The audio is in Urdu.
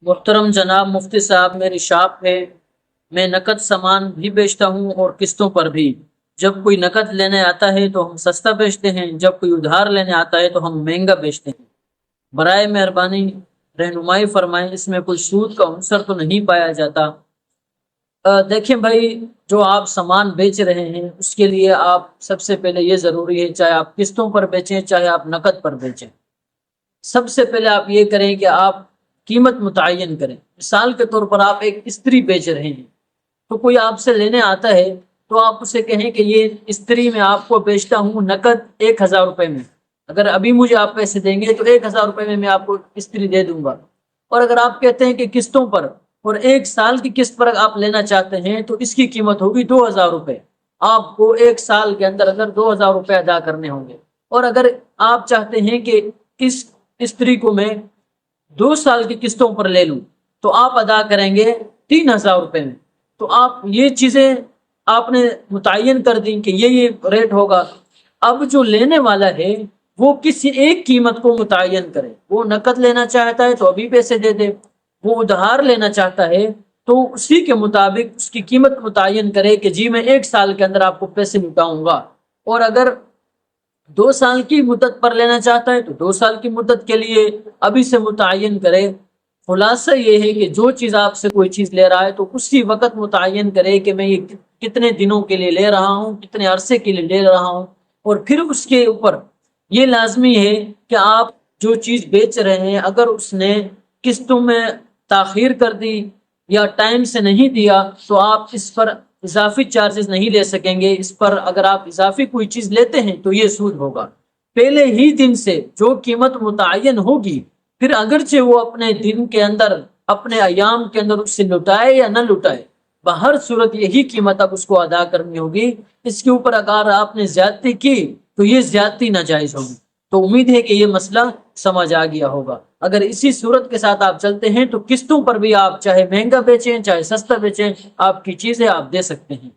محترم جناب مفتی صاحب، میری شاپ ہے، میں نقد سامان بھی بیچتا ہوں اور قسطوں پر بھی۔ جب کوئی نقد لینے آتا ہے تو ہم سستا بیچتے ہیں، جب کوئی ادھار لینے آتا ہے تو ہم مہنگا بیچتے ہیں۔ برائے مہربانی رہنمائی فرمائیں، اس میں کوئی سود کا عنصر تو نہیں پایا جاتا؟ دیکھیں بھائی، جو آپ سامان بیچ رہے ہیں اس کے لیے آپ سب سے پہلے یہ ضروری ہے، چاہے آپ قسطوں پر بیچیں چاہے آپ نقد پر بیچیں، سب سے پہلے آپ یہ کریں کہ آپ قیمت متعین کریں۔ مثال کے طور پر آپ ایک استری بیچ رہے ہیں، تو کوئی آپ سے لینے آتا ہے تو آپ اسے کہیں کہ یہ استری میں آپ کو بیچتا ہوں نقد 1000 روپے میں، اگر ابھی مجھے آپ پیسے دیں گے تو 1000 روپے میں آپ کو استری دے دوں گا۔ اور اگر آپ کہتے ہیں کہ قسطوں پر اور 1 سال کی قسط پر آپ لینا چاہتے ہیں تو اس کی قیمت ہوگی 2000 روپے، آپ کو 1 سال کے اندر 2000 روپے ادا کرنے ہوں گے۔ اور اگر آپ چاہتے ہیں کہ اس استری کو میں 2 سال کی قسطوں پر لے لوں تو آپ ادا کریں گے 3000 روپے میں۔ تو آپ یہ چیزیں آپ نے متعین کر دیں کہ یہ ریٹ ہوگا۔ اب جو لینے والا ہے وہ کسی ایک قیمت کو متعین کرے، وہ نقد لینا چاہتا ہے تو ابھی پیسے دے دے، وہ ادھار لینا چاہتا ہے تو اسی کے مطابق اس کی قیمت متعین کرے کہ جی میں 1 سال کے اندر آپ کو پیسے لوٹاؤں گا۔ اور اگر 2 سال کی مدت پر لینا چاہتا ہے تو 2 سال کی مدت کے لیے ابھی سے متعین کرے۔ خلاصہ یہ ہے کہ جو چیز آپ سے کوئی چیز لے رہا ہے تو اسی وقت متعین کرے کہ میں یہ کتنے دنوں کے لیے لے رہا ہوں، کتنے عرصے کے لیے لے رہا ہوں، اور پھر اس کے اوپر یہ لازمی ہے کہ آپ جو چیز بیچ رہے ہیں اگر اس نے قسطوں میں تاخیر کر دی یا ٹائم سے نہیں دیا تو آپ اس پر اضافی چارجز نہیں لے سکیں گے۔ اس پر اگر آپ اضافی کوئی چیز لیتے ہیں تو یہ سود ہوگا۔ پہلے ہی دن سے جو قیمت متعین ہوگی، پھر اگرچہ وہ اپنے دن کے اندر اپنے ایام کے اندر اس سے لٹائے یا نہ لٹائے، بہر صورت یہی قیمت اب اس کو ادا کرنی ہوگی۔ اس کے اوپر اگر آپ نے زیادتی کی تو یہ زیادتی ناجائز ہوگی۔ تو امید ہے کہ یہ مسئلہ سمجھ آ گیا ہوگا۔ اگر اسی صورت کے ساتھ آپ چلتے ہیں تو قسطوں پر بھی آپ چاہے مہنگا بیچیں چاہے سستا بیچیں، آپ کی چیزیں آپ دے سکتے ہیں۔